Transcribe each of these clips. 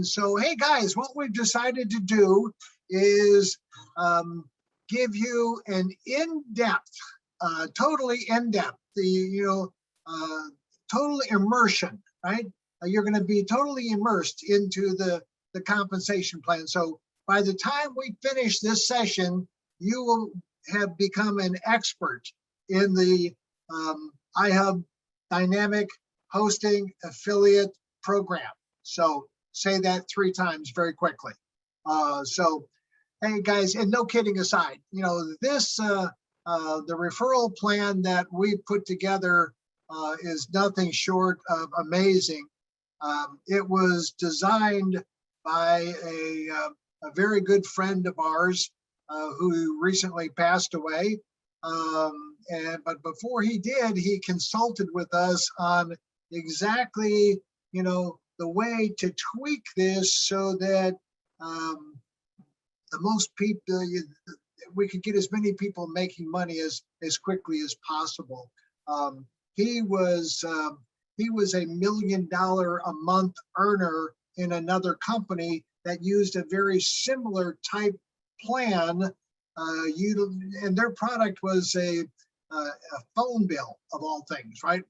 And so, hey guys, what we've decided to do is give you an in-depth, totally in-depth, total immersion, right? You're going to be totally immersed into the compensation plan. So by the time we finish this session, you will have become an expert in the iHub Dynamic Hosting Affiliate Program. So say that 3 times very quickly. So, hey guys, and no kidding aside, this, the referral plan that we put together is nothing short of amazing. It was designed by a very good friend of ours who recently passed away. But before he did, he consulted with us on exactly, the way to tweak this so that the most people, we could get as many people making money as quickly as possible. He was a $1 million a month earner in another company that used a very similar type plan. And their product was a phone bill of all things, right?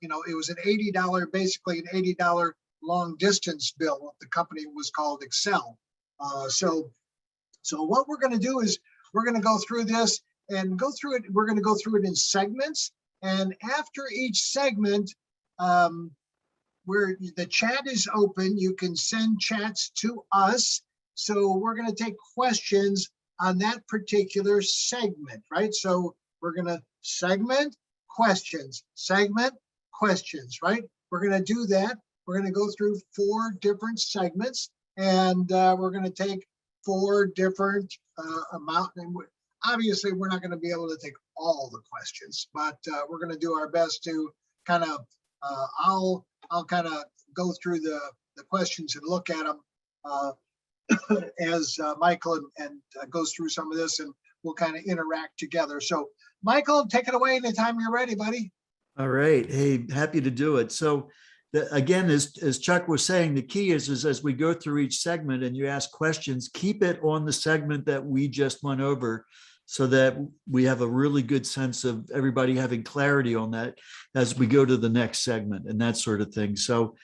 It was an $80, basically an $80 long distance bill. The company was called Excel. So what we're going to do is we're going to go through this and go through it. We're going to go through it in segments. And after each segment, where the chat is open, you can send chats to us. So we're going to take questions on that particular segment, right? So we're going to segment questions, right? We're going to do that. We're going to go through 4 different segments, and we're going to take 4 different amount. And obviously, we're not going to be able to take all the questions, but we're going to do our best to kind of, I'll kind of go through the questions and look at them as Michael and goes through some of this, and we'll kind of interact together. So Michael, take it away anytime you're ready, buddy. All right. Hey, happy to do it. So again, as Chuck was saying, the key is as we go through each segment and you ask questions, keep it on the segment that we just went over so that we have a really good sense of everybody having clarity on that as we go to the next segment and that sort of thing. So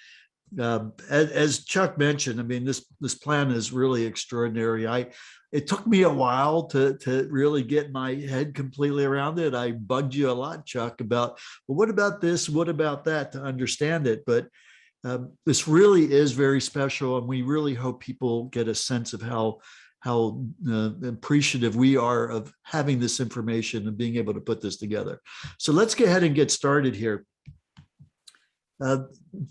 as Chuck mentioned, I mean, this plan is really extraordinary. It took me a while to really get my head completely around it. I bugged you a lot, Chuck, about, well, what about this? What about that, to understand it? But this really is very special, and we really hope people get a sense of how appreciative we are of having this information and being able to put this together. So let's go ahead and get started here.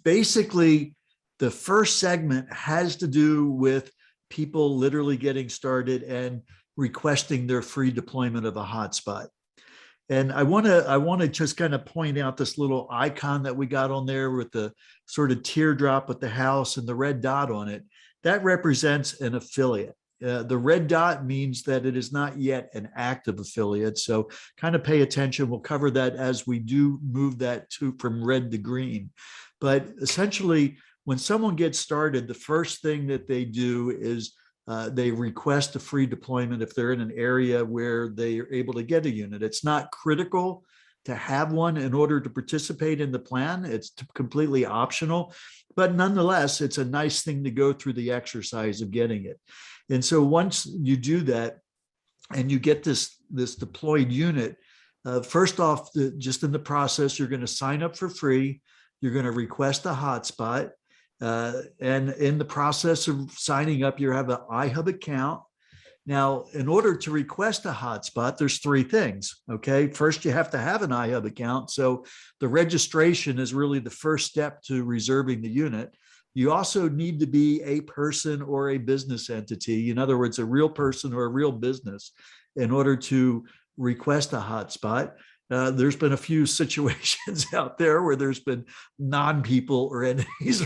Basically, the first segment has to do with people literally getting started and requesting their free deployment of a hotspot. And I want to just kind of point out this little icon that we got on there with the sort of teardrop with the house and the red dot on it. That represents an affiliate. The red dot means that it is not yet an active affiliate. So kind of pay attention. We'll cover that as we do move that from red to green. But essentially, when someone gets started, the first thing that they do is they request a free deployment if they're in an area where they are able to get a unit. It's not critical to have one in order to participate in the plan. It's completely optional, but nonetheless, it's a nice thing to go through the exercise of getting it. And so once you do that and you get this deployed unit, first off, just in the process, you're going to sign up for free. You're going to request a hotspot. And in the process of signing up, you have an iHub account. Now, in order to request a hotspot, there's 3 things, okay? First, you have to have an iHub account. So the registration is really the first step to reserving the unit. You also need to be a person or a business entity. In other words, a real person or a real business in order to request a hotspot. There's been a few situations out there where there's been non-people or entities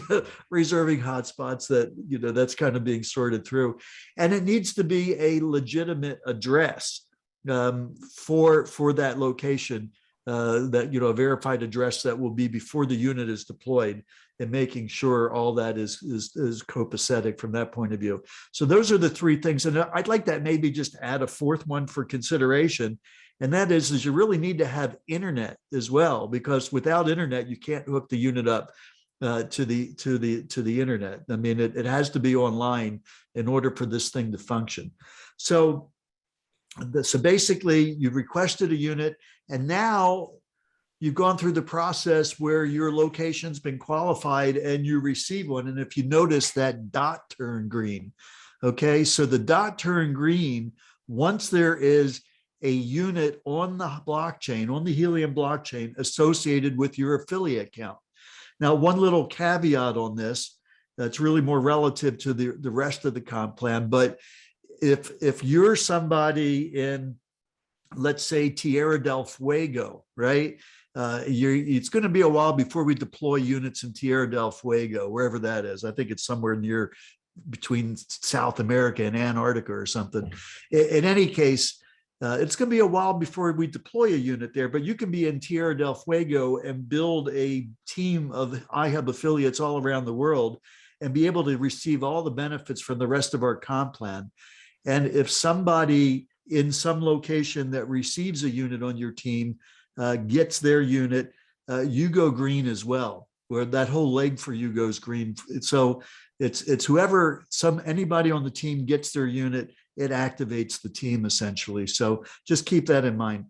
reserving hotspots that, that's kind of being sorted through. And it needs to be a legitimate address for that location that, a verified address that will be before the unit is deployed, and making sure all that is copacetic from that point of view. So those are the three things. And I'd like that maybe just add a fourth one for consideration. And that is you really need to have internet as well, because without internet, you can't hook the unit up to the internet. I mean, it has to be online in order for this thing to function. So basically, you've requested a unit, and now you've gone through the process where your location's been qualified and you receive one. And if you notice, that dot turned green. Okay, so the dot turned green once there is a unit on the blockchain, on the Helium blockchain, associated with your affiliate account. Now, one little caveat on this, that's really more relative to the rest of the comp plan, but if you're somebody in, let's say, Tierra del Fuego, right? It's going to be a while before we deploy units in Tierra del Fuego, wherever that is. I think it's somewhere near between South America and Antarctica or something. In any case, it's going to be a while before we deploy a unit there, but you can be in Tierra del Fuego and build a team of iHub affiliates all around the world and be able to receive all the benefits from the rest of our comp plan. And if somebody in some location that receives a unit on your team gets their unit, you go green as well, where that whole leg for you goes green. So it's whoever, anybody on the team gets their unit, it activates the team essentially. So just keep that in mind.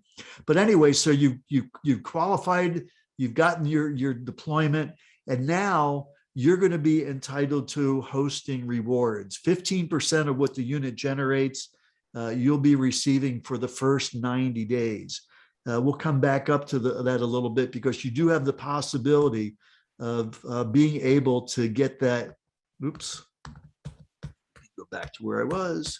But anyway, so you've qualified, you've gotten your deployment, and now you're going to be entitled to hosting rewards. 15% of what the unit generates, you'll be receiving for the first 90 days. We'll come back up to that a little bit, because you do have the possibility of being able to get that. Oops. Go back to where I was.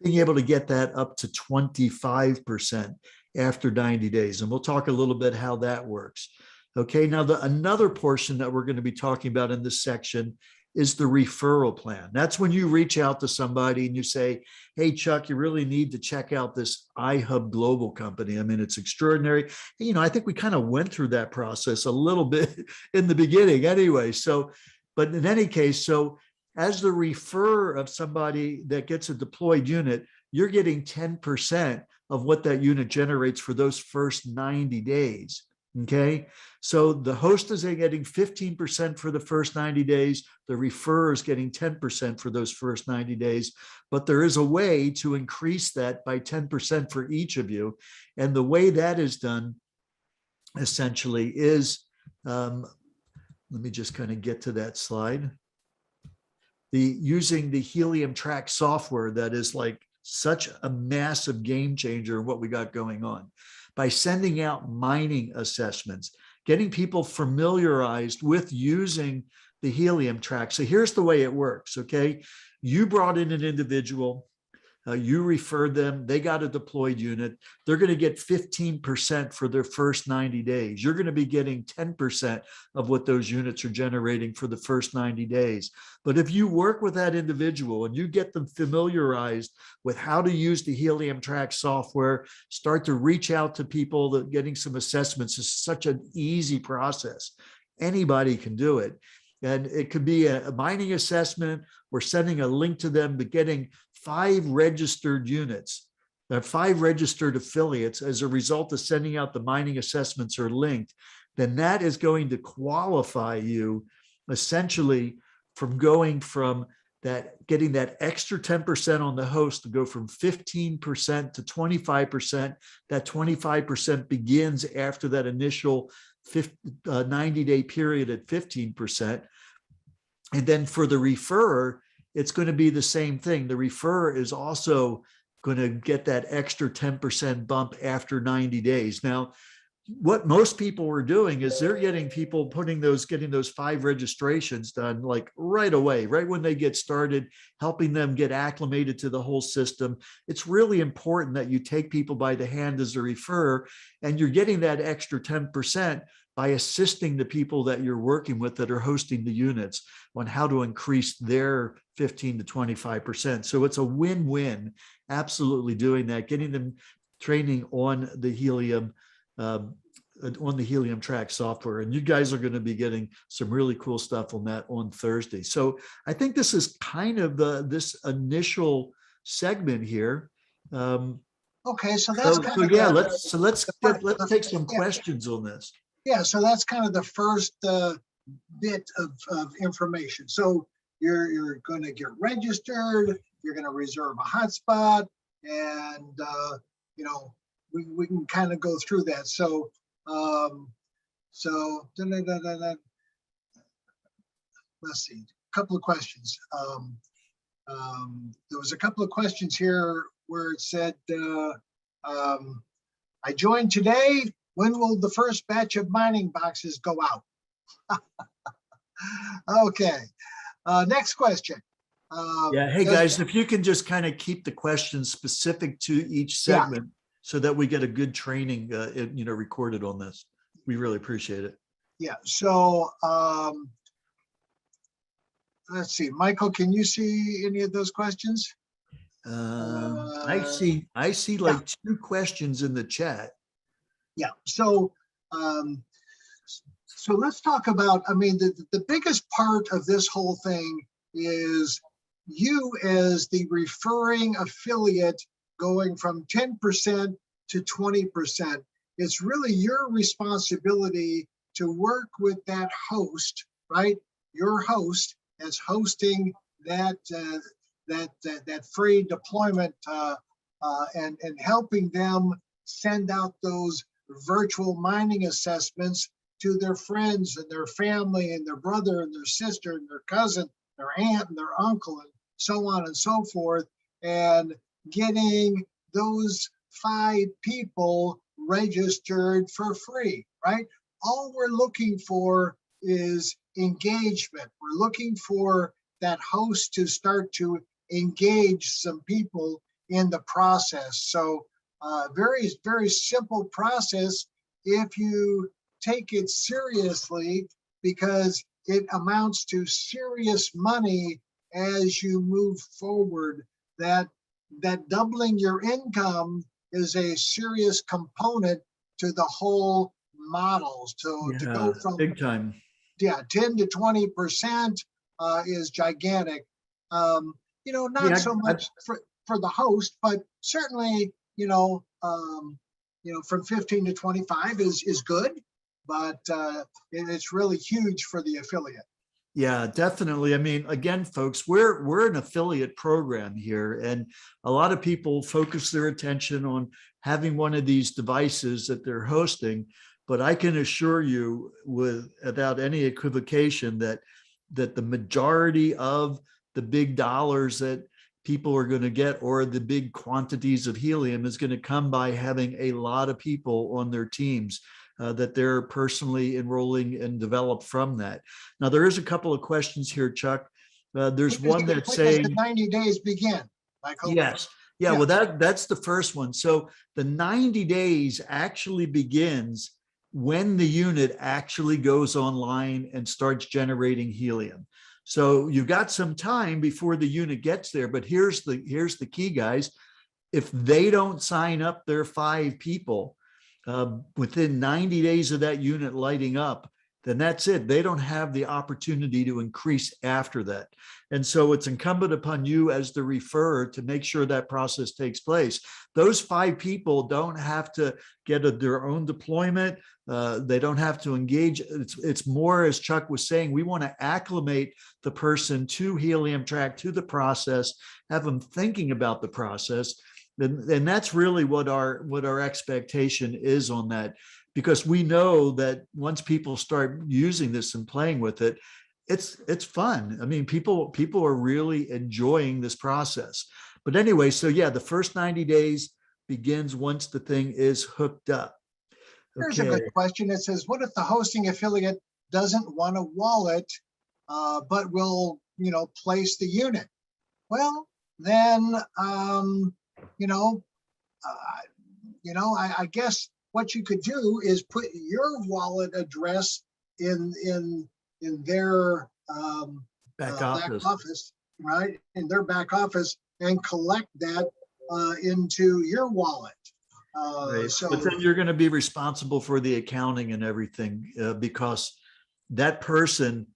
Being able to get that up to 25% after 90 days. And we'll talk a little bit how that works. Okay, now another portion that we're going to be talking about in this section is the referral plan. That's when you reach out to somebody and you say, hey, Chuck, you really need to check out this iHub Global company. I mean, it's extraordinary. I think we kind of went through that process a little bit in the beginning anyway. So, but in any case, so as the referrer of somebody that gets a deployed unit, you're getting 10% of what that unit generates for those first 90 days. Okay, so the host is getting 15% for the first 90 days. The referrer is getting 10% for those first 90 days. But there is a way to increase that by 10% for each of you. And the way that is done essentially is, let me just kind of get to that slide. Using the Helium Track software that is like such a massive game changer in what we got going on. By sending out mining assessments, getting people familiarized with using the Helium Track. So here's the way it works, okay? You brought in an individual, you referred them, they got a deployed unit, they're going to get 15% for their first 90 days. You're going to be getting 10% of what those units are generating for the first 90 days. But if you work with that individual and you get them familiarized with how to use the Helium Track software, start to reach out to people, that getting some assessments is such an easy process. Anybody can do it. And it could be a mining assessment or sending a link to them, but getting 5 registered units, 5 registered affiliates as a result of sending out the mining assessments are linked, then that is going to qualify you essentially from going from that, getting that extra 10% on the host to go from 15% to 25%. That 25% begins after that initial 90-day period at 15%. And then for the referrer, it's going to be the same thing. The referrer is also going to get that extra 10% bump after 90 days. Now, what most people are doing is they're getting people getting those 5 registrations done like right away, right when they get started, helping them get acclimated to the whole system. It's really important that you take people by the hand as a referrer, and you're getting that extra 10% by assisting the people that you're working with that are hosting the units on how to increase their 15 to 25%. So it's a win-win, absolutely doing that, getting them training on the Helium Track software. And you guys are going to be getting some really cool stuff on that on Thursday. So I think this is kind of this initial segment here. Okay, so that's kind of yeah, the, let's the- take some yeah. questions on this. Yeah, so that's kind of the first bit of information. So you're going to get registered, you're going to reserve a hotspot, and you know, we can kind of go through that. So let's see, a couple of questions. There was a couple of questions here where it said, I joined today. When will the first batch of mining boxes go out? Okay. Next question. Yeah. Hey guys, if you can just kind of keep the questions specific to each segment so that we get a good training, recorded on this. We really appreciate it. Yeah. So let's see, Michael, can you see any of those questions? I see like 2 questions in the chat. Yeah. So let's talk about, I mean, the biggest part of this whole thing is you as the referring affiliate going from 10% to 20%. It's really your responsibility to work with that host, right? Your host as hosting that free deployment and helping them send out those virtual mining assessments to their friends and their family and their brother and their sister and their cousin, their aunt and their uncle, and so on and so forth, and getting those 5 people registered for free, right? All we're looking for is engagement. We're looking for that host to start to engage some people in the process. So very, very simple process if you take it seriously, because it amounts to serious money as you move forward. That doubling your income is a serious component to the whole models. To go from big time. 10 to 20% is gigantic. Not so much for the host, but certainly, from 15 to 25 is good, but it's really huge for the affiliate. Yeah, definitely. I mean, again, folks, we're an affiliate program here, and a lot of people focus their attention on having one of these devices that they're hosting. But I can assure you, without any equivocation, that the majority of the big dollars that people are going to get, or the big quantities of helium, is going to come by having a lot of people on their teams that they're personally enrolling and develop from that. Now, there is a couple of questions here, Chuck. There's one that's saying, 90 days begin, Michael. Yes. Yeah, well, that's the first one. So the 90 days actually begins when the unit actually goes online and starts generating helium. So you've got some time before the unit gets there, but here's the key, guys. If they don't sign up their 5 people within 90 days of that unit lighting up, then that's it. They don't have the opportunity to increase after that. And so it's incumbent upon you as the referrer to make sure that process takes place. Those 5 people don't have to get their own deployment. They don't have to engage. It's more, as Chuck was saying, we want to acclimate the person to Helium Track, to the process, have them thinking about the process. And that's really what our expectation is on that, because we know that once people start using this and playing with it, it's fun. I mean, people are really enjoying this process. But anyway, so yeah, the first 90 days begins once the thing is hooked up. Here's a good question. It says, what if the hosting affiliate doesn't want a wallet, but will, place the unit? Well, then, I guess what you could do is put your wallet address in their back office, right? In their back office, and collect that into your wallet. Right. So But then you're going to be responsible for the accounting and everything because that person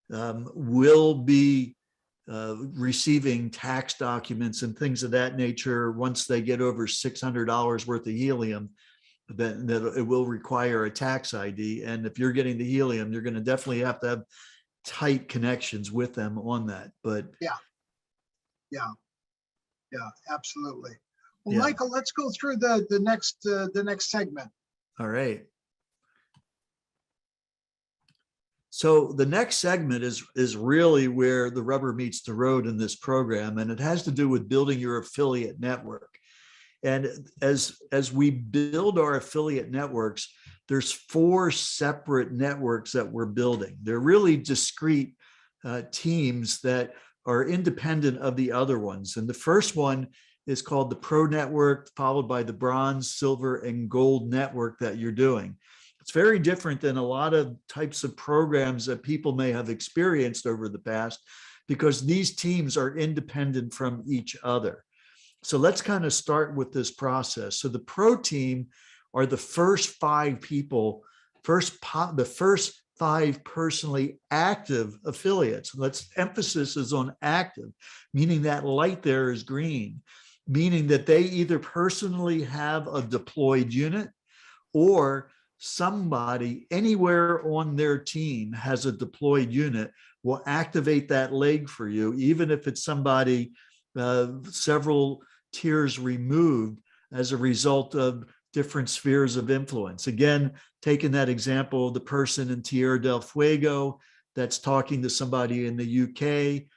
will be receiving tax documents and things of that nature once they get over $600 worth of helium. That it will require a tax ID. And if you're getting the helium, you're going to definitely have to have tight connections with them on that. But yeah, yeah, yeah, absolutely. Well, yeah. Michael, let's go through the next segment. All right. So the next segment is really where the rubber meets the road in this program, and it has to do with building your affiliate network. And as we build our affiliate networks, there's 4 separate networks that we're building. They're really discrete teams that are independent of the other ones. And the first one is called the Pro Network, followed by the Bronze, Silver, and Gold network that you're doing. It's very different than a lot of types of programs that people may have experienced over the past because these teams are independent from each other. So let's kind of start with this process. So the pro team are the first 5 people, the first 5 personally active affiliates. Let's emphasis is on active, meaning that light there is green, meaning that they either personally have a deployed unit or somebody anywhere on their team has a deployed unit, will activate that leg for you, even if it's somebody several tiers removed as a result of different spheres of influence. Again, taking that example of the person in Tierra del Fuego that's talking to somebody in the UK,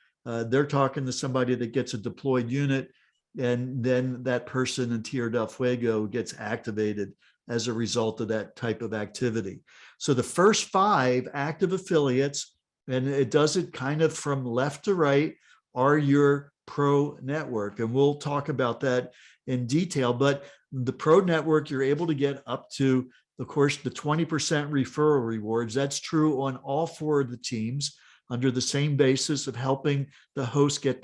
they're talking to somebody that gets a deployed unit, and then that person in Tierra del Fuego gets activated as a result of that type of activity. So the first 5 active affiliates, and it does it kind of from left to right, are your pro network. And we'll talk about that in detail. But the pro network, you're able to get up to, of course, the 20% referral rewards. That's true on all 4 of the teams under the same basis of helping the host get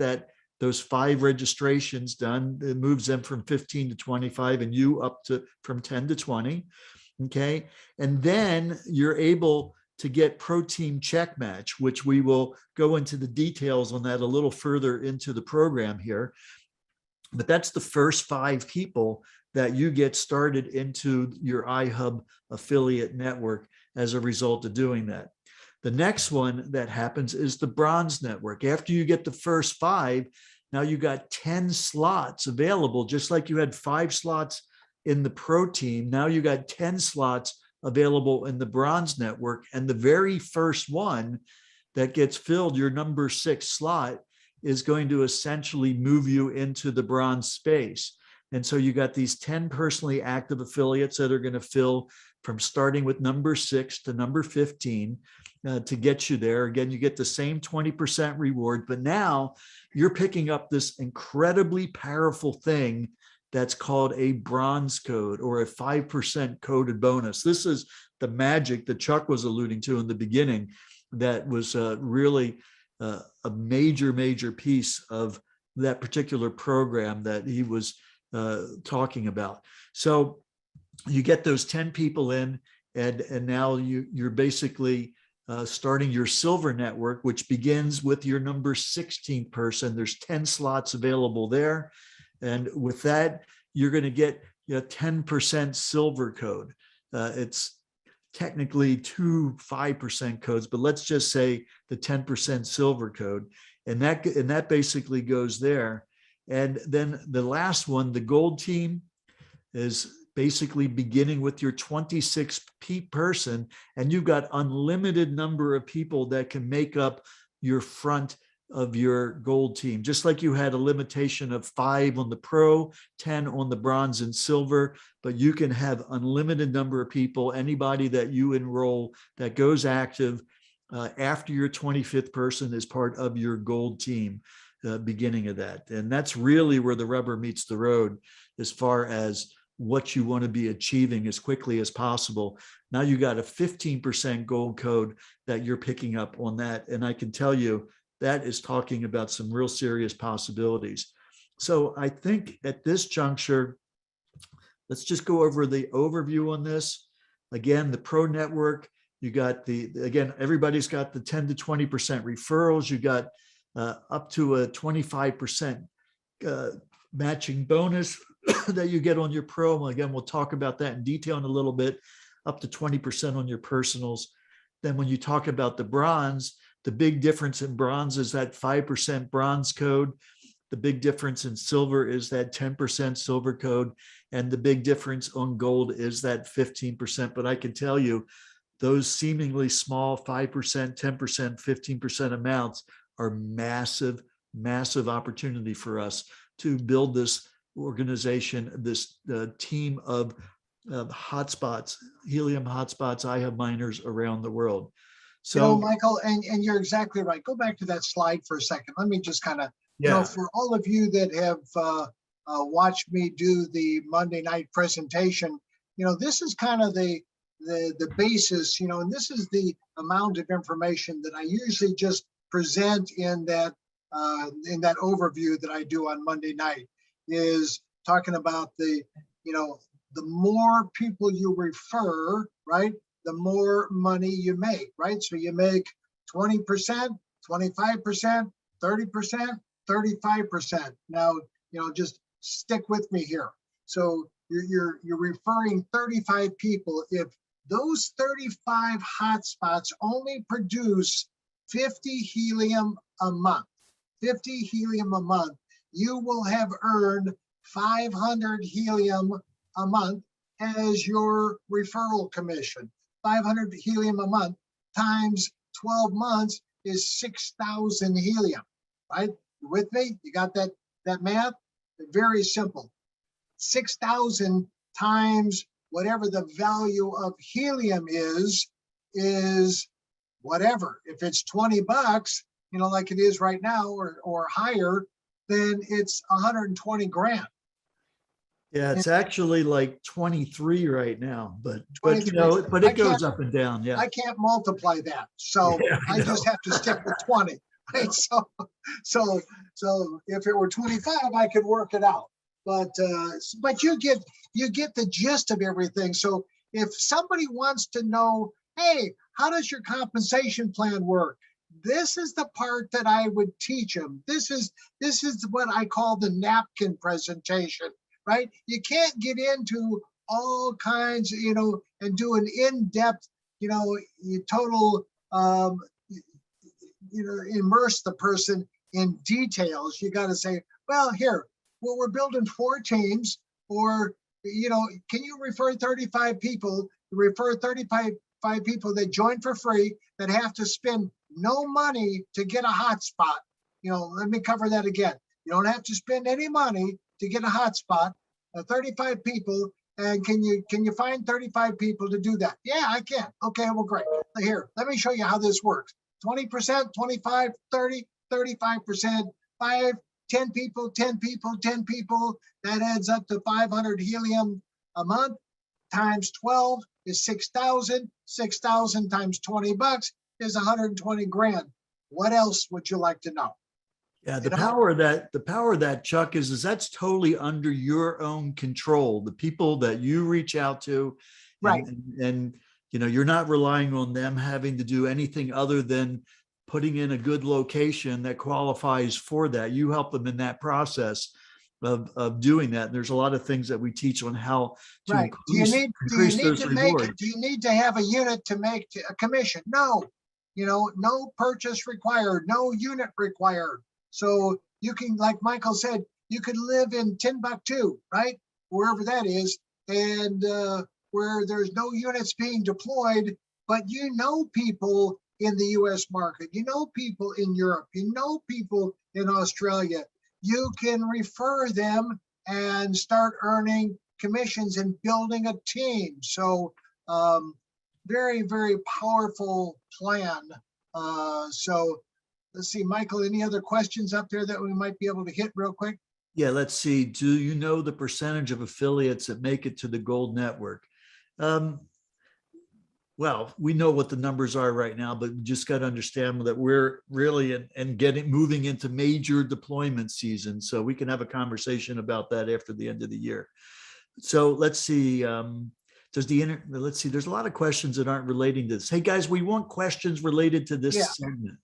those 5 registrations done. It moves them from 15 to 25 and you up to from 10 to 20. Okay. And then you're able to get pro team check match, which we will go into the details on that a little further into the program here. But that's the first 5 people that you get started into your iHub affiliate network as a result of doing that. The next one that happens is the Bronze Network. After you get the first 5, now you got 10 slots available, just like you had 5 slots in the pro team. Now you got 10 slots available in the Bronze Network. And the very first one that gets filled, your number 6 slot, is going to essentially move you into the bronze space. And so you got these 10 personally active affiliates that are going to fill from starting with number 6 to number 15 to get you there. Again, you get the same 20% reward, but now you're picking up this incredibly powerful thing that's called a bronze code or a 5% coded bonus. This is the magic that Chuck was alluding to in the beginning that was really a major piece of that particular program that he was talking about. So you get those 10 people in, and now you're basically starting your silver network, which begins with your number 16 person. There's 10 slots available there. And with that, you're going to get 10% silver code. It's technically 2 5% codes, but let's just say the 10% silver code. And that basically goes there. And then the last one, the gold team, is basically beginning with your 26 person, and you've got unlimited number of people that can make up your front of your gold team. Just like you had a limitation of 5 on the pro, 10 on the bronze and silver, but you can have unlimited number of people, anybody that you enroll that goes active after your 25th person is part of your gold team, beginning of that. And that's really where the rubber meets the road as far as what you want to be achieving as quickly as possible. Now you got a 15% gold code that you're picking up on that. And I can tell you that is talking about some real serious possibilities. So I think at this juncture, let's just go over the overview on this. Again, the pro network, you got again, everybody's got the 10 to 20% referrals. You got up to a 25% matching bonus that you get on your pro. Again, we'll talk about that in detail in a little bit, up to 20% on your personals. Then when you talk about the bronze, the big difference in bronze is that 5% bronze code. The big difference in silver is that 10% silver code. And the big difference on gold is that 15%. But I can tell you, those seemingly small 5%, 10%, 15% amounts are massive, massive opportunity for us to build this organization, this team of hotspots, helium hotspots, iHub miners around the world. So, Michael, and you're exactly right. Go back to that slide for a second. Let me just kind of, for all of you that have watched me do the Monday night presentation, this is kind of the basis, and this is the amount of information that I usually just present in that overview that I do on Monday night, is talking about the more people you refer, right, the more money you make, right? So you make 20%, 25%, 30%, 35%. Now, just stick with me here. So you're referring 35 people. If those 35 hotspots only produce 50 helium a month, you will have earned 500 helium a month as your referral commission. 500 helium a month times 12 months is 6,000 helium, right? You with me? You got that math? Very simple. 6,000 times whatever the value of helium is whatever. If it's 20 bucks, like it is right now, or higher, then it's 120 grand. Yeah, it's actually like 23 right now, but it goes up and down. Yeah, I can't multiply that, so I just have to stick with 20. Right? So if it were 25, I could work it out. But you get the gist of everything. So if somebody wants to know, hey, how does your compensation plan work? This is the part that I would teach them. This is what I call the napkin presentation. Right? You can't get into all kinds, and do an in-depth, total, immerse the person in details. You got to say, well, we're building 4 teams, or, can you refer 35 people, refer 35 people that join for free, that have to spend no money to get a hotspot. Let me cover that again. You don't have to spend any money to get a hotspot, 35 people, and can you find 35 people to do that? Yeah, I can. Okay, well, great. Here, let me show you how this works. 20%, 25, 30, 35%, 5, 10 people, 10 people, 10 people. That adds up to 500 helium a month, times 12 is 6,000. 6,000 times 20 bucks is 120 grand. What else would you like to know? Yeah, the power of that, Chuck, is that's totally under your own control. The people that you reach out to, right, and you're not relying on them having to do anything other than putting in a good location that qualifies for that. You help them in that process of doing that. And there's a lot of things that we teach on how to increase those rewards. Do you need to have a unit to make a commission? No, no purchase required, no unit required. So you can, like Michael said, you could live in Timbuktu, right? Wherever that is, and where there's no units being deployed, but people in the US market, people in Europe, people in Australia. You can refer them and start earning commissions and building a team. So very, very powerful plan. So let's see, Michael, any other questions up there that we might be able to hit real quick? Yeah, let's see. Do you know the percentage of affiliates that make it to the Gold Network? Well, we know what the numbers are right now, but we just got to understand that we're really moving into major deployment season. So we can have a conversation about that after the end of the year. So let's see. Let's see, there's a lot of questions that aren't relating to this. Hey guys, we want questions related to Yeah. this segment.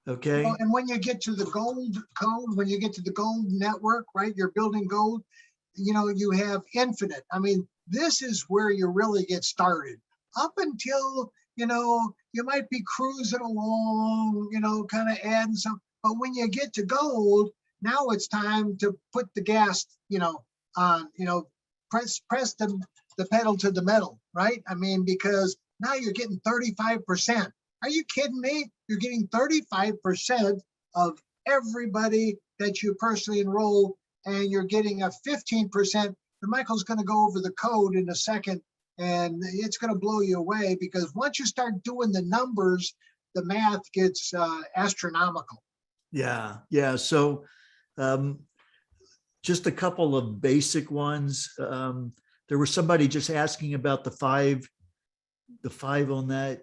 Okay. And when you get to the gold code, when you get to the gold network, right, you're building gold, you have infinite. I mean, this is where you really get started. Up until, you might be cruising along, kind of adding some, but when you get to gold, now it's time to put the gas, on, press the pedal to the metal, right? I mean, because now you're getting 35%. Are you kidding me? You're getting 35% of everybody that you personally enroll, and you're getting a 15%. And Michael's going to go over the code in a second, and it's going to blow you away, because once you start doing the numbers, the math gets astronomical. Yeah. Yeah. So just a couple of basic ones. There was somebody just asking about the five on that.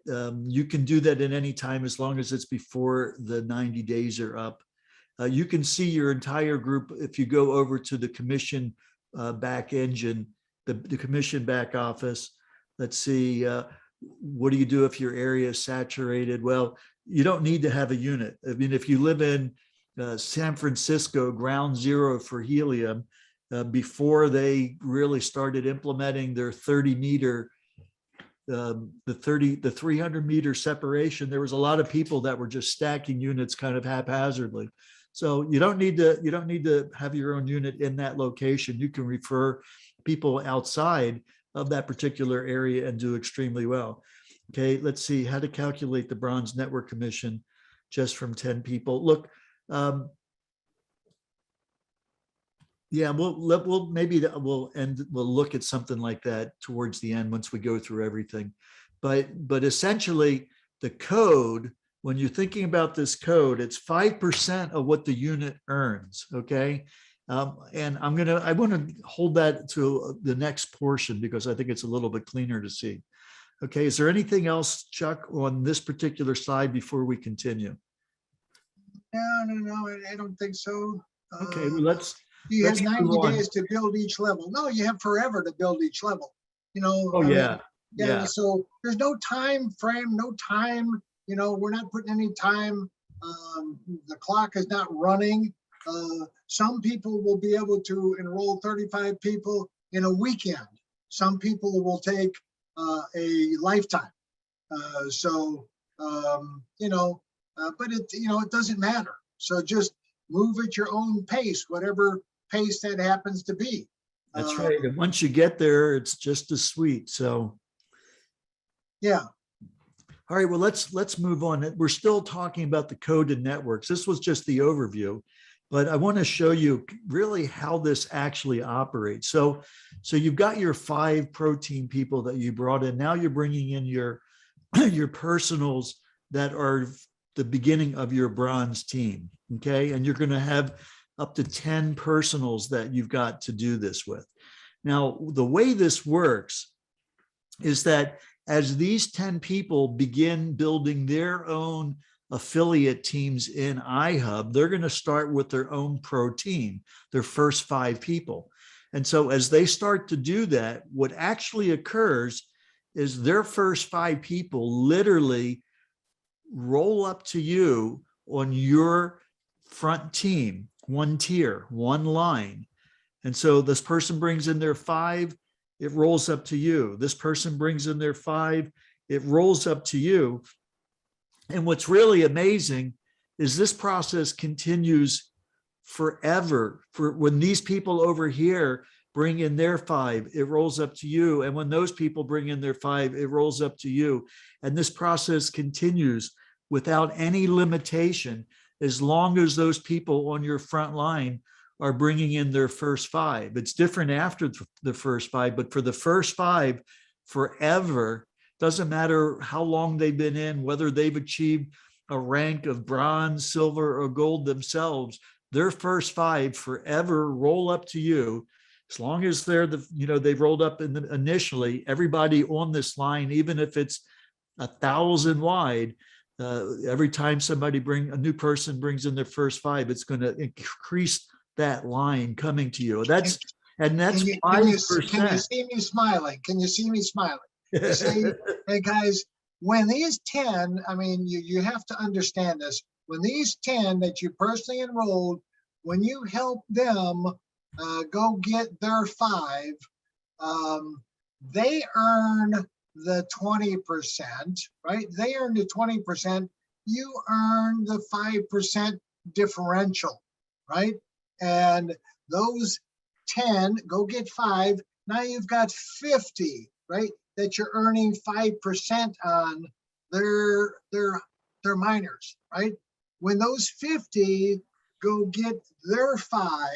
You can do that at any time as long as it's before the 90 days are up. You can see your entire group if you go over to the commission back engine, the commission back office. Let's see, what do you do if your area is saturated? Well, you don't need to have a unit. I mean, if you live in San Francisco, ground zero for helium, before they really started implementing their 30-meter, the 300-meter separation, there was a lot of people that were just stacking units kind of haphazardly. So you don't need to have your own unit in that location. You can refer people outside of that particular area and do extremely well. Okay, let's see how to calculate the bronze network commission just from 10 people. Look, yeah, we'll look at something like that towards the end once we go through everything. But essentially the code, when you're thinking about this code, it's 5% of what the unit earns. Okay. And I want to hold that to the next portion because I think it's a little bit cleaner to see. Okay. Is there anything else, Chuck, on this particular slide before we continue? No, I don't think so. Okay. Well, you have 90 days to build each level. No, you have forever to build each level. Oh, yeah. Yeah. So there's no time frame, no time, we're not putting any time. The clock is not running. Some people will be able to enroll 35 people in a weekend. Some people will take a lifetime. But it doesn't matter. So just move at your own pace, whatever pace that happens to be. That's right. And once you get there, it's just as sweet. So, yeah. All right. Well, let's move on. We're still talking about the code and networks. This was just the overview, but I want to show you really how this actually operates. So you've got your 5 protein people that you brought in. Now you're bringing in your personals that are the beginning of your bronze team. Okay. And you're going to have up to 10 personals that you've got to do this with. Now, the way this works is that as these 10 people begin building their own affiliate teams in iHub, they're going to start with their own pro team, their first 5 people. And so as they start to do that, what actually occurs is their first 5 people literally roll up to you on your front team, one tier, one line. And so this person brings in their 5, it rolls up to you. This person brings in their 5, it rolls up to you. And what's really amazing is this process continues forever. For when these people over here bring in their 5, it rolls up to you. And when those people bring in their 5, it rolls up to you. And this process continues without any limitation, as long as those people on your front line are bringing in their first 5. It's different after the first 5, but for the first 5, forever, doesn't matter how long they've been in, whether they've achieved a rank of bronze, silver, or gold themselves, their first 5 forever roll up to you. As long as they're they've rolled up initially, everybody on this line, even if it's 1,000 wide, every time a new person brings in their first 5, it's going to increase that line coming to you. And that's Can you 5%. see me smiling? Can you see me smiling? You see, hey guys, when these 10, I mean, you have to understand this. When these 10 that you personally enrolled, when you help them go get their 5, they earn the 20%, right? They earn the 20%. You earn the 5% differential, right? And those 10 go get 5. Now you've got 50, right? That you're earning 5% on their minors, right? When those 50 go get their 5,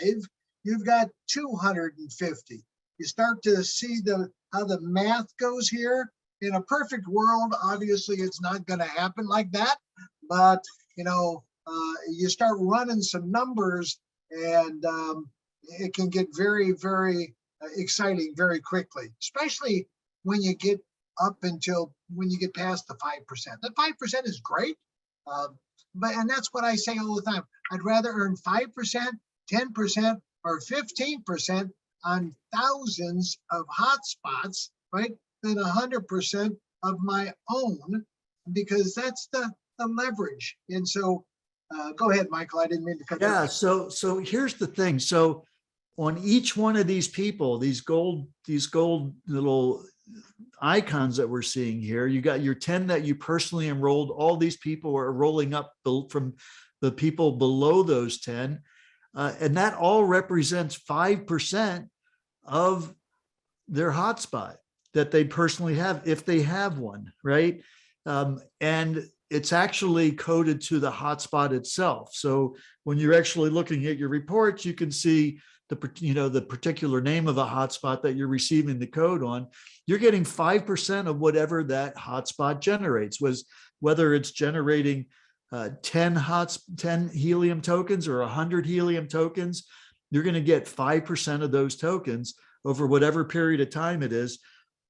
you've got 250. You start to see how the math goes here. In a perfect world, obviously it's not going to happen like that, but you start running some numbers, and it can get very, very exciting very quickly, especially when you get when you get past the 5%. The 5% is great, and that's what I say all the time. I'd rather earn 5%, 10%, or 15% on thousands of hotspots, right, than 100% of my own, because that's the leverage. And so, go ahead, Michael. I didn't mean to cut you Yeah. off. So here's the thing. So on each one of these people, these gold little icons that we're seeing here, you got your 10 that you personally enrolled. All these people are rolling up from the people below those 10. And that all represents 5% of their hotspot that they personally have, if they have one, right? And it's actually coded to the hotspot itself. So when you're actually looking at your reports, you can see the particular name of a hotspot that you're receiving the code on. You're getting 5% of whatever that hotspot generates, whether it's generating 10 helium tokens or 100 helium tokens. You're going to get 5% of those tokens over whatever period of time it is,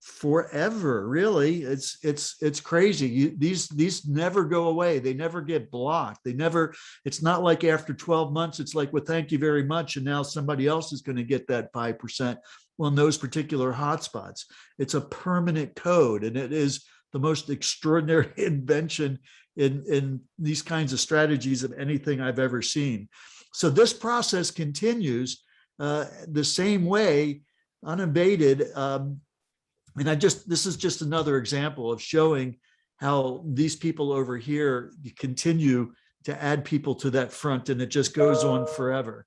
forever. Really, it's crazy. These never go away. They never get blocked. It's not like after 12 months it's like, well, thank you very much, and now somebody else is going to get that 5% on those particular hotspots. It's a permanent code, and it is the most extraordinary invention in these kinds of strategies of anything I've ever seen. So this process continues the same way, unabated. And this is just another example of showing how these people over here continue to add people to that front, and it just goes on forever.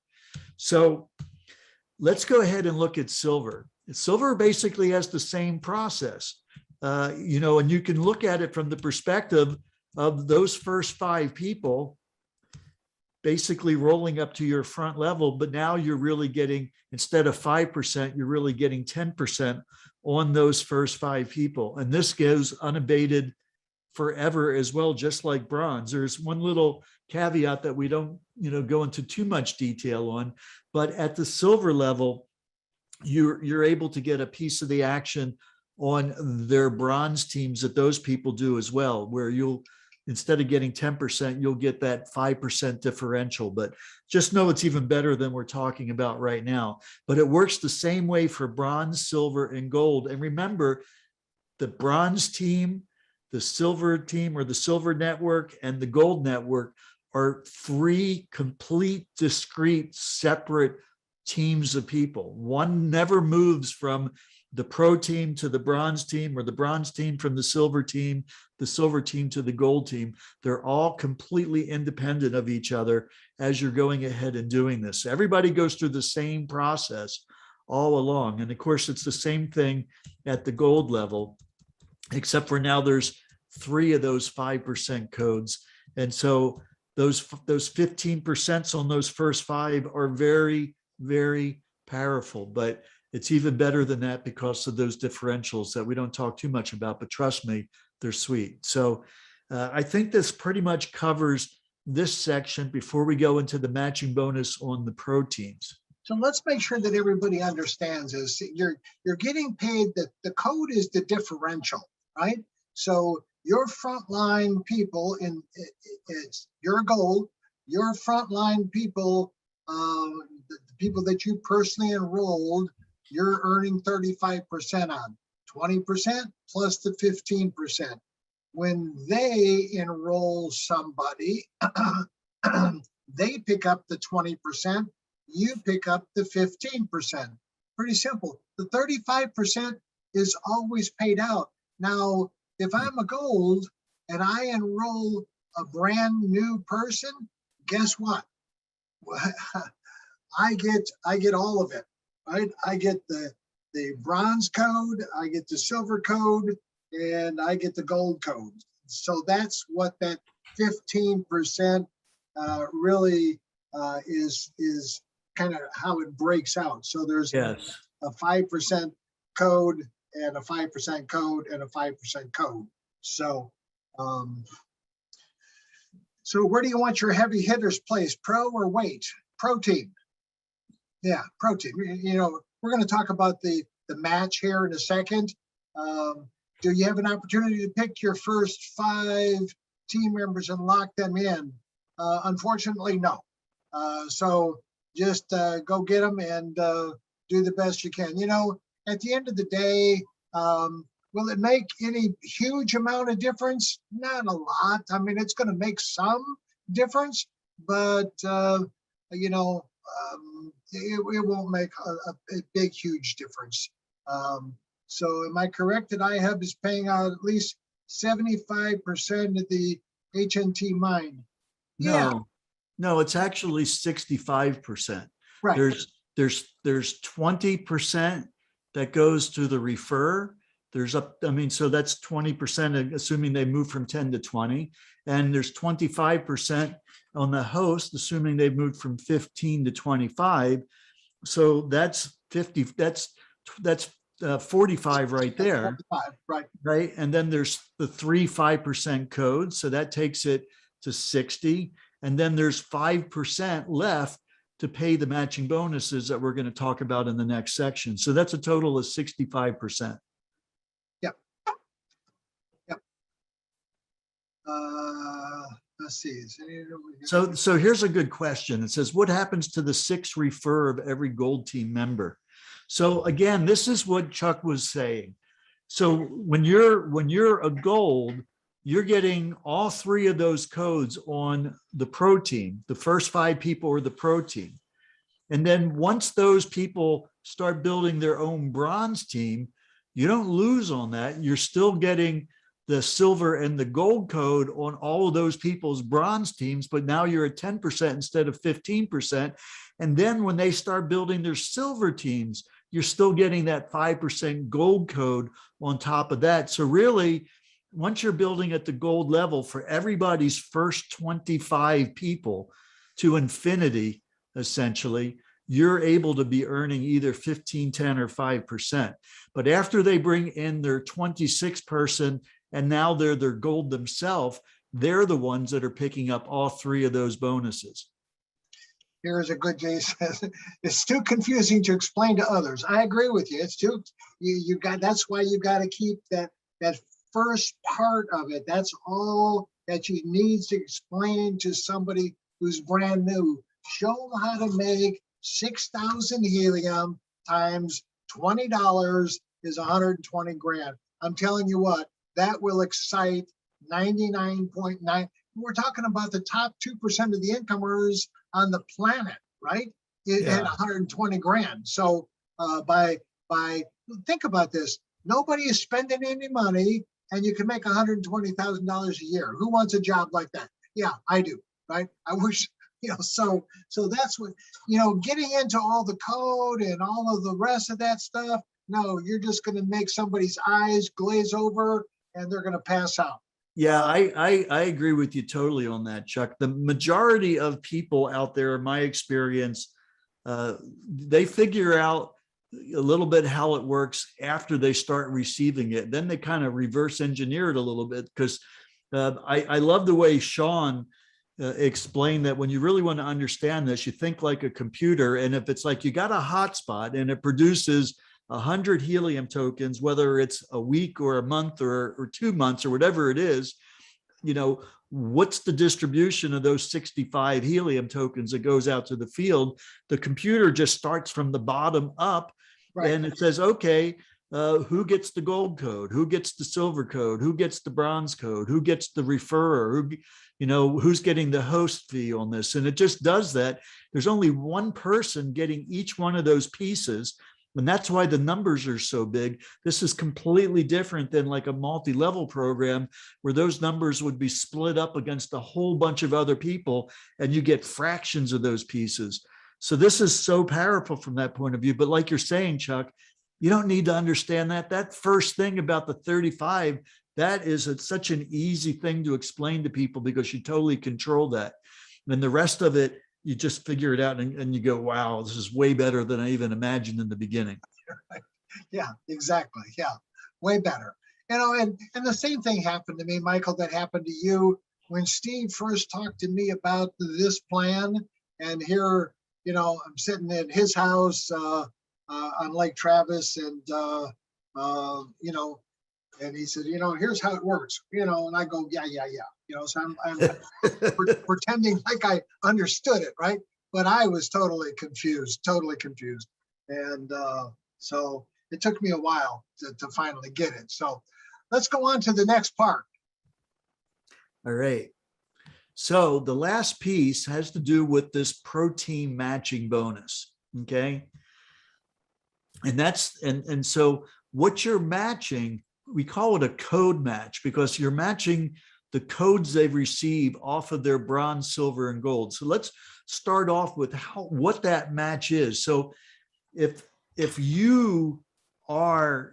So let's go ahead and look at silver. Silver basically has the same process, and you can look at it from the perspective of those first 5 people basically rolling up to your front level, but now you're really getting, instead of 5%, you're really getting 10% on those first 5 people. And this goes unabated forever as well, just like bronze. There's one little caveat that we don't, go into too much detail on, but at the silver level, you're able to get a piece of the action on their bronze teams that those people do as well, where instead of getting 10%, you'll get that 5% differential. But just know it's even better than we're talking about right now. But it works the same way for bronze, silver, and gold. And remember, the bronze team, the silver team, or the silver network, and the gold network are 3 complete, discrete, separate teams of people. One never moves from the pro team to the bronze team, or the bronze team from the silver team to the gold team. They're all completely independent of each other as you're going ahead and doing this. Everybody goes through the same process all along. And of course, it's the same thing at the gold level, except for now there's 3 of those 5% codes. And so those 15% on those first 5 are very, very powerful. But it's even better than that because of those differentials that we don't talk too much about, but trust me, they're sweet. So I think this pretty much covers this section before we go into the matching bonus on the pro teams. So let's make sure that everybody understands this. You're getting paid, that the code is the differential, right? So your frontline people, it's your goal, your frontline people the people that you personally enrolled, you're earning 35% on. 20% plus the 15%. When they enroll somebody, they pick up the 20%, you pick up the 15%. Pretty simple. The 35% is always paid out. Now, if I'm a gold and I enroll a brand new person, guess what? I get all of it, right? I get the bronze code, I get the silver code, and I get the gold code. So that's what that 15% really is kind of how it breaks out. So there's Yes. a 5% code and a 5% code and a 5% code. So so where do you want your heavy hitters placed, pro or weight? Pro team. Yeah, pro team. You know, we're going to talk about the match here in a second. Do you have an opportunity to pick your first 5 team members and lock them in? Unfortunately, no. So just go get them and do the best you can. You know, at the end of the day, will it make any huge amount of difference? Not a lot. I mean, it's going to make some difference, but you know, it won't make a big, huge difference. So am I correct that iHub is paying out at least 75% of the HNT mine? Yeah. No, it's actually 65%. Right. There's 20% that goes to the refer. So that's 20%, assuming they move from 10 to 20. And there's 25% on the host, assuming they've moved from 15 to 25. So that's 50, that's 45 right there. 45, right. And then there's the 5% code. So that takes it to 60. And then there's 5% left to pay the matching bonuses that we're going to talk about in the next section. So that's a total of 65%. Yep. Let's see. So here's a good question. It says, what happens to the 6 refer of every gold team member? So again, this is what Chuck was saying. So when you're a gold, you're getting all 3 of those codes on the pro team. The first 5 people are the pro team. And then once those people start building their own bronze team, you don't lose on that. You're still getting the silver and the gold code on all of those people's bronze teams, but now you're at 10% instead of 15%. And then when they start building their silver teams, you're still getting that 5% gold code on top of that. So really, once you're building at the gold level for everybody's first 25 people to infinity, essentially, you're able to be earning either 15, 10, or 5%. But after they bring in their 26 person and now they're their gold themselves, they're the ones that are picking up all 3 of those bonuses. Here's a good Jay says, it's too confusing to explain to others. I agree with you. It's too, you got, that's why you got to keep that first part of it. That's all that you need to explain to somebody who's brand new. Show them how to make 6,000 helium times $20 is 120 grand. I'm telling you what, that will excite 99.9. We're talking about the top 2% of the income earners on the planet, right? At 120 grand. So by think about this, nobody is spending any money and you can make $120,000 a year. Who wants a job like that? Yeah, I do, right? I wish, you know, so that's what, you know, getting into all the code and all of the rest of that stuff. No, you're just going to make somebody's eyes glaze over and they're going to pass out. Yeah, I agree with you totally on that, Chuck. The majority of people out there, in my experience, they figure out a little bit how it works after they start receiving it. Then they kind of reverse engineer it a little bit, because I love the way Sean explained that when you really want to understand this, you think like a computer. And if it's like you got a hotspot and it produces 100 helium tokens, whether it's a week or a month or 2 months or whatever it is, what's the distribution of those 65 helium tokens that goes out to the field? The computer just starts from the bottom up, Right. and it says, okay, who gets the gold code? Who gets the silver code? Who gets the bronze code? Who gets the referrer? Who's getting the host fee on this? And it just does that. There's only one person getting each one of those pieces. And that's why the numbers are so big. This is completely different than like a multi-level program where those numbers would be split up against a whole bunch of other people and you get fractions of those pieces. So this is so powerful from that point of view. But like you're saying, Chuck, you don't need to understand that. That first thing about the 35, that is such an easy thing to explain to people because you totally control that. And the rest of it, you just figure it out and you go, wow, this is way better than I even imagined in the beginning. Yeah, exactly. Yeah, way better. And the same thing happened to me, Michael, that happened to you when Steve first talked to me about this plan. And here, I'm sitting at his house on Lake Travis, and and he said, here's how it works, and I go, yeah. So I'm pretending like I understood it, right? But I was totally confused. And so it took me a while to finally get it. So let's go on to the next part. All right. So the last piece has to do with this protein matching bonus. Okay. And so what you're matching, we call it a code match because you're matching the codes they've received off of their bronze, silver, and gold. So let's start off with what that match is. So if you are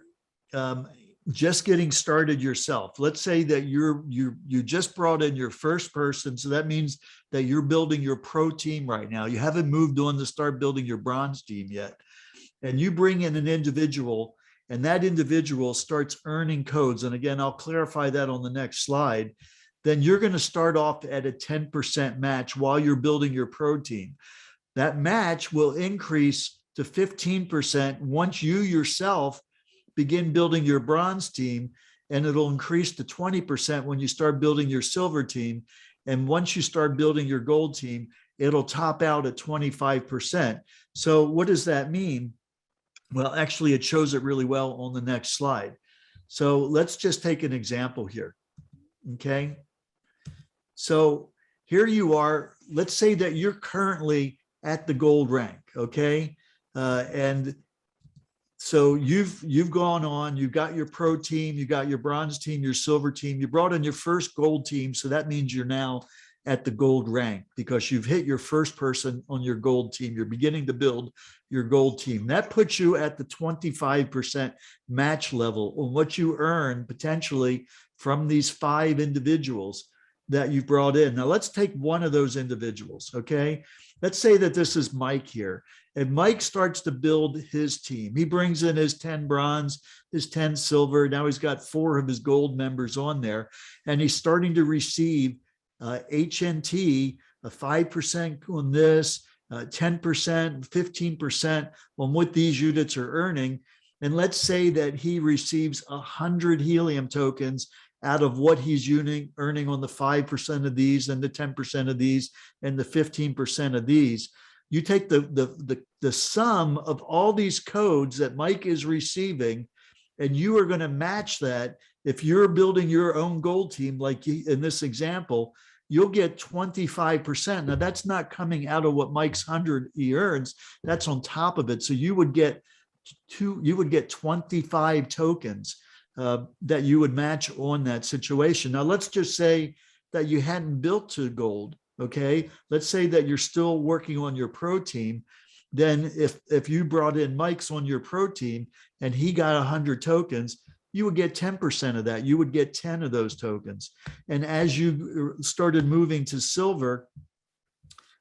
just getting started yourself, let's say that you just brought in your first person, so that means that you're building your pro team right now. You haven't moved on to start building your bronze team yet, and you bring in an individual. And that individual starts earning codes. And again, I'll clarify that on the next slide. Then you're going to start off at a 10% match while you're building your pro team. That match will increase to 15% once you yourself begin building your bronze team. And it'll increase to 20% when you start building your silver team. And once you start building your gold team, it'll top out at 25%. So what does that mean? Well, actually, it shows it really well on the next slide. So let's just take an example here. Okay. So here you are. Let's say that you're currently at the gold rank. Okay. And so you've gone on, you've got your pro team, you got your bronze team, your silver team, you brought in your first gold team. So that means you're now at the gold rank because you've hit your first person on your gold team. You're beginning to build your gold team. That puts you at the 25% match level on what you earn potentially from these 5 individuals that you've brought in. Now let's take one of those individuals, okay? Let's say that this is Mike here, and Mike starts to build his team. He brings in his 10 bronze, his 10 silver. Now he's got 4 of his gold members on there, and he's starting to receive HNT, a 5% on this, 10%, 15% on what these units are earning. And let's say that he receives 100 helium tokens out of what he's earning on the 5% of these and the 10% of these and the 15% of these. You take the sum of all these codes that Mike is receiving, and you are going to match that. If you're building your own gold team, like in this example, you'll get 25%. Now that's not coming out of what Mike's 100 he earns. That's on top of it. So you would get 25 tokens that you would match on that situation. Now let's just say that you hadn't built to gold. Okay. Let's say that you're still working on your pro team. Then if you brought in Mike's on your pro team and he got 100 tokens, you would get 10% of that. You would get 10 of those tokens. And as you started moving to silver,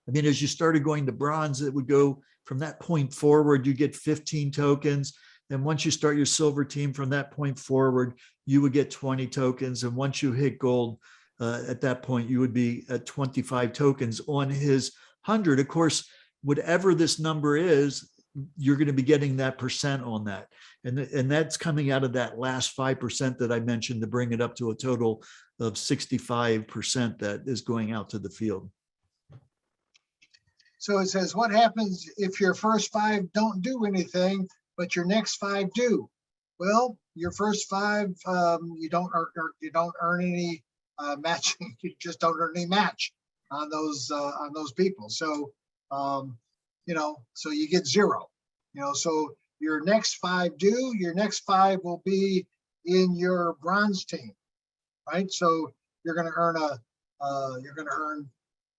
I mean, as you started going to bronze, it would go from that point forward, you get 15 tokens. And once you start your silver team from that point forward, you would get 20 tokens. And once you hit gold, at that point, you would be at 25 tokens on his 100. Of course, whatever this number is, you're going to be getting that percent on that. And that's coming out of that last 5% that I mentioned to bring it up to a total of 65% that is going out to the field. So it says, what happens if your first 5 don't do anything, but your next 5 do? Well, your first 5, you don't earn any matching. You just don't earn any match on those people. So, so you get 0. So your next 5 do. Your next 5 will be in your bronze team, right? So you're going to earn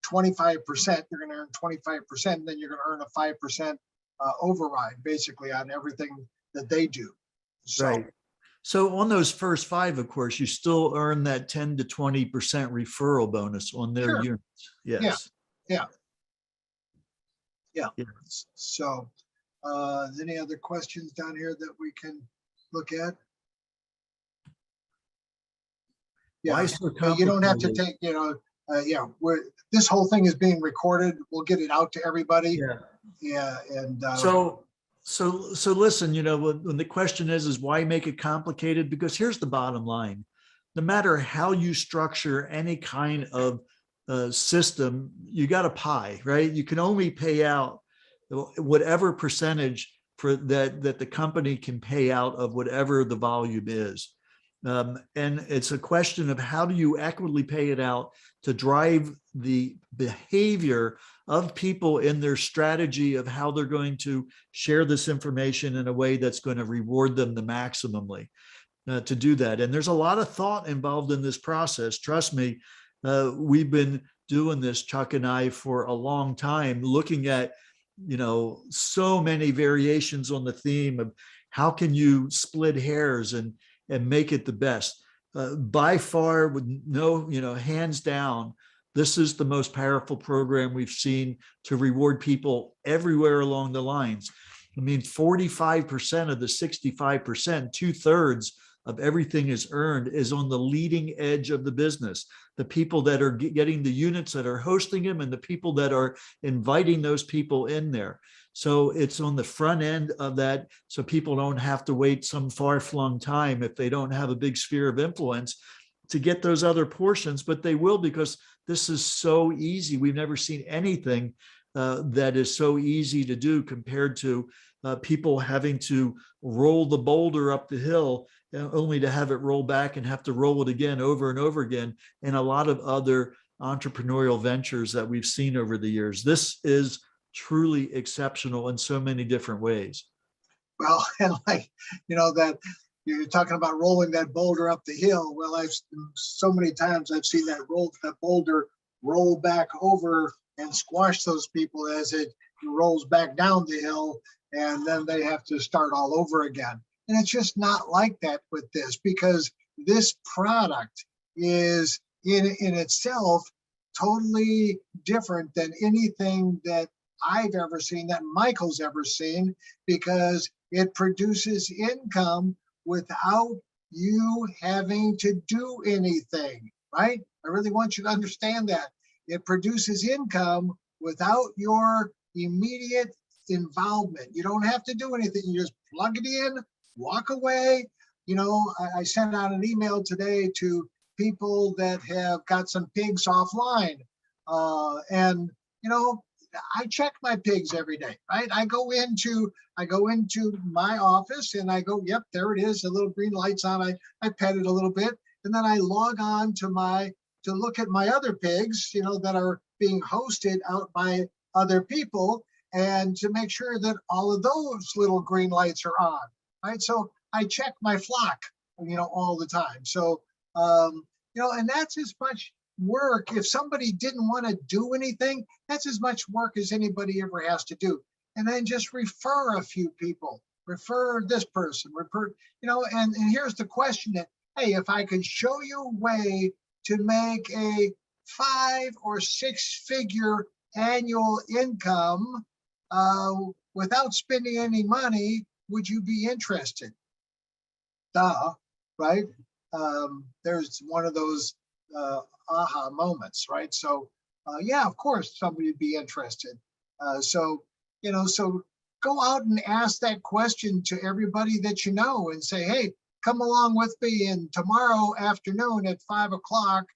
25%. You're going to earn 25%, and then you're going to earn a 5% override, basically, on everything that they do. So, right. So on those first 5, of course, you still earn that 10 to 20% referral bonus on their sure. units. Yes. Yeah. So, any other questions down here that we can look at? Yeah, Why so you don't have to complicated? take, this whole thing is being recorded. We'll get it out to everybody. Yeah. Yeah, and So listen, when the question is why make it complicated? Because here's the bottom line: no matter how you structure any kind of system, you got a pie, right? You can only pay out whatever percentage for that the company can pay out of whatever the volume is. And it's a question of how do you equitably pay it out to drive the behavior of people in their strategy of how they're going to share this information in a way that's going to reward them the maximally to do that. And there's a lot of thought involved in this process. Trust me, we've been doing this, Chuck and I, for a long time, looking at so many variations on the theme of how can you split hairs and make it the best. By far, with no, hands down, this is the most powerful program we've seen to reward people everywhere along the lines. I mean, 45% of the 65%, 2/3 of everything is earned is on the leading edge of the business. The people that are getting the units that are hosting them and the people that are inviting those people in there. So it's on the front end of that. So people don't have to wait some far-flung time if they don't have a big sphere of influence to get those other portions, but they will, because this is so easy. We've never seen anything that is so easy to do compared to people having to roll the boulder up the hill only to have it roll back and have to roll it again over and over again, and a lot of other entrepreneurial ventures that we've seen over the years. This is truly exceptional in so many different ways. Well, and that you're talking about rolling that boulder up the hill. Well, so many times I've seen that boulder roll back over and squash those people as it rolls back down the hill, and then they have to start all over again. And it's just not like that with this, because this product is in itself totally different than anything that I've ever seen, that Michael's ever seen, because it produces income without you having to do anything, right? I really want you to understand that. It produces income without your immediate involvement. You don't have to do anything. You just plug it in, walk away. I sent out an email today to people that have got some pigs offline. And I check my pigs every day, right? I go into my office and I go, yep, there it is. The little green light's on. I pet it a little bit, and then I log on to look at my other pigs, that are being hosted out by other people, and to make sure that all of those little green lights are on, right? So I check my flock, all the time. So, and that's as much work. If somebody didn't want to do anything, that's as much work as anybody ever has to do. And then just refer a few people, refer this person, and here's the question that, hey, if I could show you a way to make a 5 or 6 figure annual income without spending any money, would you be interested? Duh, right? There's one of those aha moments, right? So yeah, of course somebody would be interested. So go out and ask that question to everybody that you know and say, hey, come along with me, and tomorrow afternoon at 5 o'clock,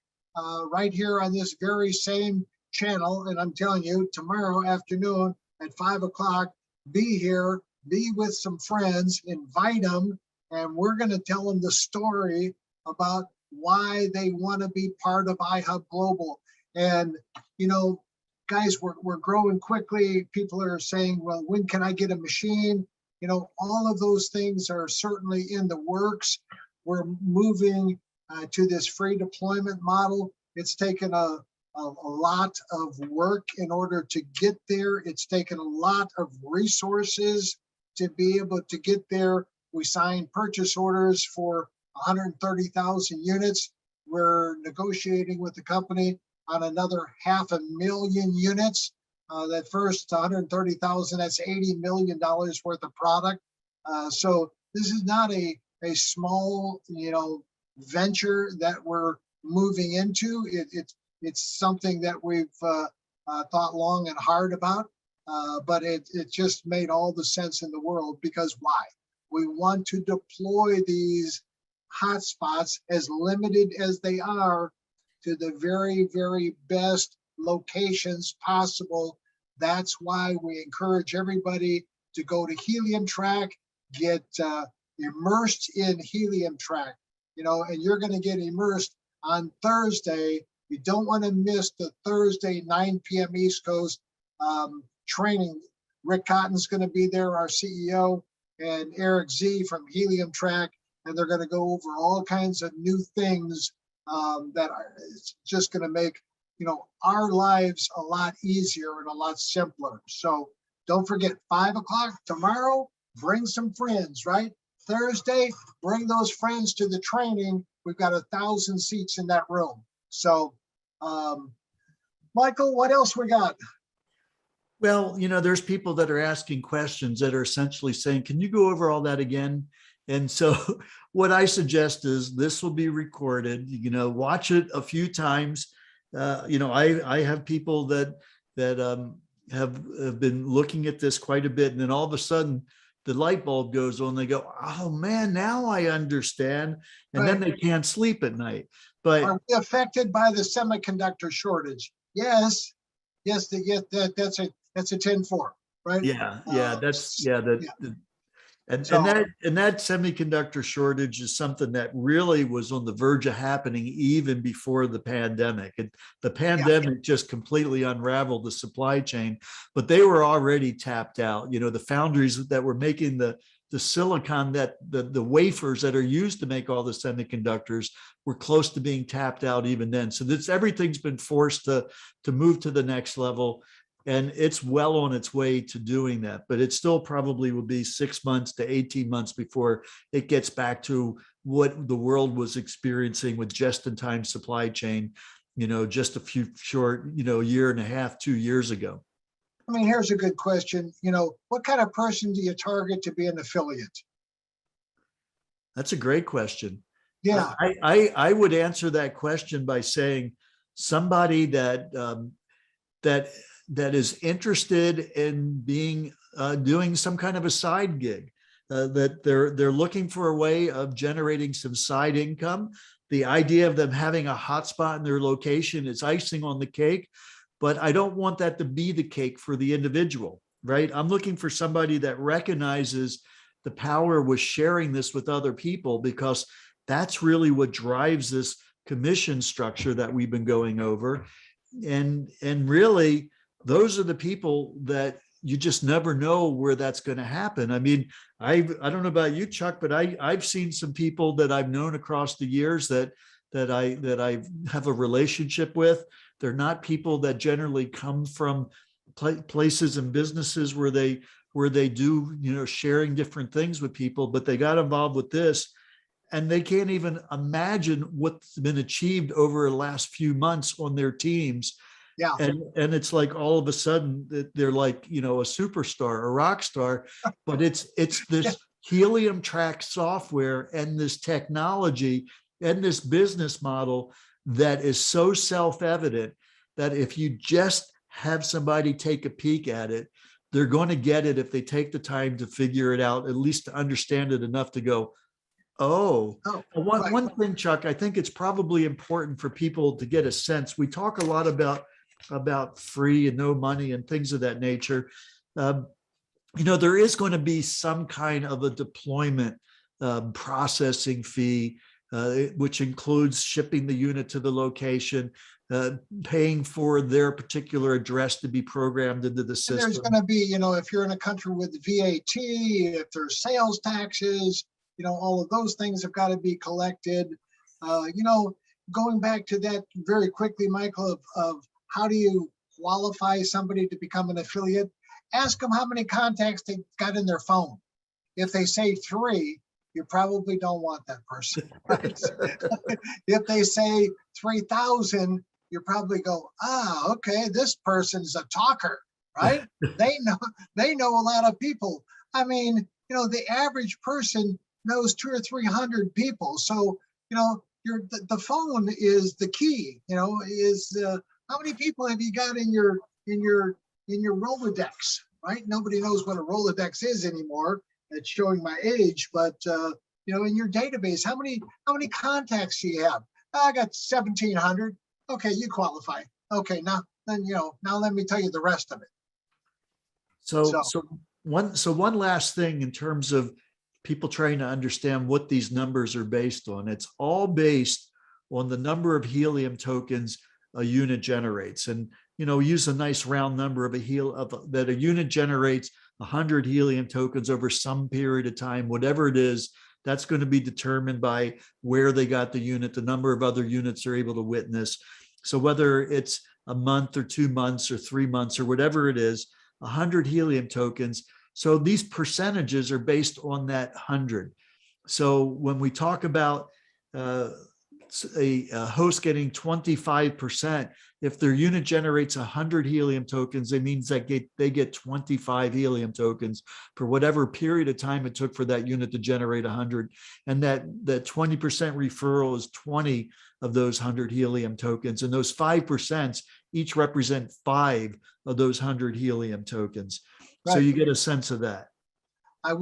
right here on this very same channel. And I'm telling you, tomorrow afternoon at 5 o'clock, be here, be with some friends, invite them, and we're going to tell them the story about why they want to be part of iHub Global. And, you know, guys, we're growing quickly. People are saying, well, when can I get a machine? You know, all of those things are certainly in the works. We're moving to this free deployment model. It's taken a lot of work in order to get there. It's taken a lot of resources to be able to get there. We signed purchase orders for 130,000 units. We're negotiating with the company on another 500,000 units. That first 130,000, that's $80 million worth of product. So this is not a small, you know, venture that we're moving into. It's something that we've thought long and hard about, but it just made all the sense in the world. Because why? We want to deploy these hotspots, as limited as they are, to the very, very best locations possible. That's why we encourage everybody to go to Helium Track, get immersed in Helium Track, you know, and you're going to get immersed on Thursday. You don't want to miss the Thursday 9 p.m. East Coast training. Rick Cotton's going to be there, our CEO, and Eric Z from Helium Track, and they're going to go over all kinds of new things that are just going to make, you know, our lives a lot easier and a lot simpler. So don't forget, 5 o'clock tomorrow, bring some friends, right? Thursday, bring those friends to the training. We've got 1,000 seats in that room. So, Michael, what else we got? Well, you know, there's people that are asking questions that are essentially saying, can you go over all that again? And so what I suggest is this will be recorded, you know, watch it a few times. You know, I have people that have been looking at this quite a bit, and then all of a sudden the light bulb goes on. They go, oh man, now I understand. And Right. then they can't sleep at night. But are we affected by the semiconductor shortage? Yes. Yes, that's a 10-4, right? yeah, that's that. Yeah. And So, that semiconductor shortage is something that really was on the verge of happening even before the pandemic. And the pandemic just completely unraveled the supply chain, but they were already tapped out. You know, the foundries that were making the silicon, that the wafers that are used to make all the semiconductors, were close to being tapped out even then. So everything's been forced to move to the next level. And it's well on its way to doing that, but it still probably will be 6 months to 18 months before it gets back to what the world was experiencing with just-in-time supply chain, you know, just a few short, you know, year and a half, 2 years ago. I mean, here's a good question. You know, what kind of person do you target to be an affiliate? That's a great question. Yeah. I would answer that question by saying somebody that is interested in being doing some kind of a side gig, that they're looking for a way of generating some side income. The idea of them having a hotspot in their location is icing on the cake, but I don't want that to be the cake for the individual, right? I'm looking for somebody that recognizes the power with sharing this with other people, because that's really what drives this commission structure that we've been going over. And really, those are the people that you just never know where that's going to happen. I mean, I don't know about you, Chuck, but I've seen some people that I've known across the years that I have a relationship with. They're not people that generally come from places and businesses where they do, you know, sharing different things with people, but they got involved with this, and they can't even imagine what's been achieved over the last few months on their teams. Yeah. And it's like all of a sudden they're like, you know, a superstar, a rock star, but it's this Helium Track software and this technology and this business model that is so self-evident that if you just have somebody take a peek at it, they're going to get it if they take the time to figure it out, at least to understand it enough to go, oh, right. one thing, Chuck, I think it's probably important for people to get a sense. We talk a lot about free and no money and things of that nature. There is going to be some kind of a deployment processing fee, which includes shipping the unit to the location, paying for their particular address to be programmed into the And system. there's going to be, if you're in a country with VAT, if there's sales taxes, all of those things have got to be collected. Going back to that very quickly, Michael, of how do you qualify somebody to become an affiliate? Ask them how many contacts they got in their phone. If they say 3, you probably don't want that person. Right? If they say 3,000, you probably go, okay, this person's a talker, right? They know a lot of people. I mean, the average person knows 200 or 300 people. So, the phone is the key. How many people have you got in your Rolodex, right? Nobody knows what a Rolodex is anymore. It's showing my age, but in your database, how many contacts do you have? I got 1,700. Okay, you qualify. Okay, now let me tell you the rest of it. So one last thing in terms of people trying to understand what these numbers are based on. It's all based on the number of helium tokens a unit generates. And use a nice round number of that a unit generates 100 helium tokens over some period of time, whatever it is. That's going to be determined by where they got the unit, the number of other units they're able to witness. So whether it's a month or 2 months or 3 months or whatever it is, 100 helium tokens. So these percentages are based on that 100. So when we talk about a host getting 25%, if their unit generates 100 helium tokens, it means that they get 25 helium tokens for whatever period of time it took for that unit to generate 100. And that 20% referral is 20 of those 100 helium tokens. And those 5% each represent 5 of those 100 helium tokens. Right. So you get a sense of that. I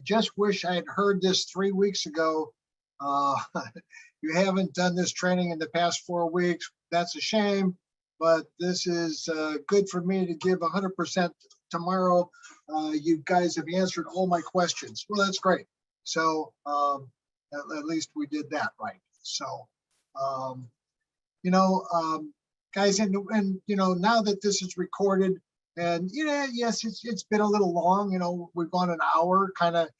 just wish I had heard this 3 weeks ago. You haven't done this training in the past 4 weeks. That's a shame, but this is good for me to give 100% tomorrow. You guys have answered all my questions. Well, that's great. So at least we did that right. So, guys, and now that this is recorded, and yes, it's been a little long. We've gone an hour, kind of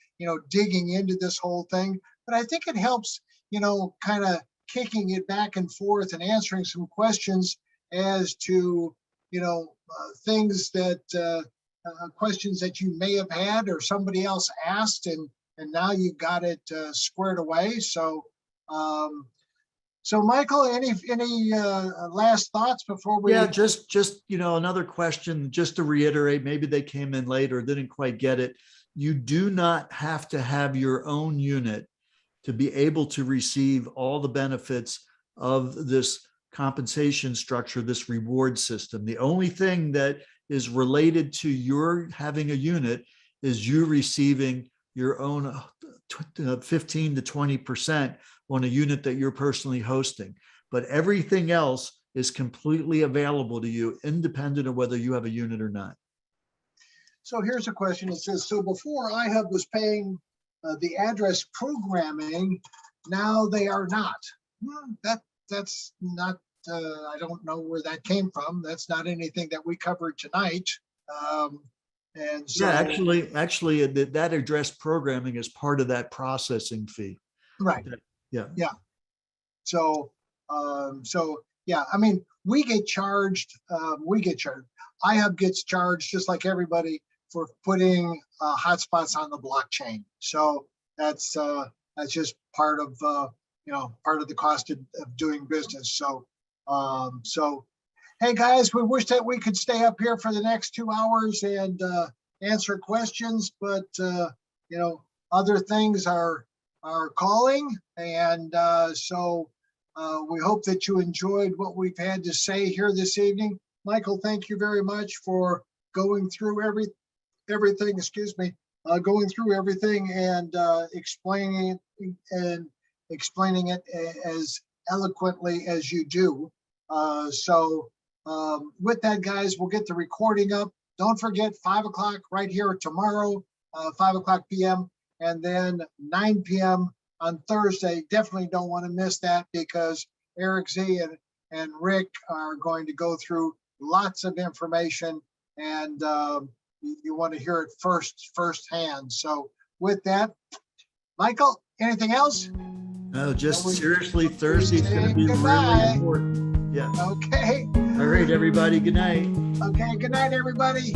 digging into this whole thing, but I think it helps. Kind of kicking it back and forth and answering some questions as to, things that, questions that you may have had or somebody else asked, and now you got it squared away. So, Michael, any last thoughts before we? Yeah, just another question, just to reiterate, maybe they came in late or didn't quite get it. You do not have to have your own unit to be able to receive all the benefits of this compensation structure, this reward system. The only thing that is related to your having a unit is you receiving your own 15 to 20% on a unit that you're personally hosting. But everything else is completely available to you, independent of whether you have a unit or not. So here's a question. It says, so before iHub was paying the address programming, now they are not. That's not, I don't know where that came from. That's not anything that we covered tonight. And so, yeah, actually that address programming is part of that processing fee. Right. Yeah. So, yeah, I mean, we get charged. iHub gets charged just like everybody for putting hotspots on the blockchain. So that's just part of part of the cost of doing business. So hey guys, we wish that we could stay up here for the next 2 hours and answer questions, but other things are calling, and so we hope that you enjoyed what we've had to say here this evening. Michael, thank you very much for going through everything, excuse me, going through everything and explaining it as eloquently as you do. With that, guys, we'll get the recording up. Don't forget 5 o'clock right here tomorrow, 5 o'clock p.m. and then 9 p.m. on Thursday. Definitely don't want to miss that because Eric Z and Rick are going to go through lots of information, and you want to hear it firsthand. So with that, Michael, anything else? No, just seriously, Thursday's going to be really important. Yeah. Okay. All right, everybody. Good night. Okay. Good night, everybody.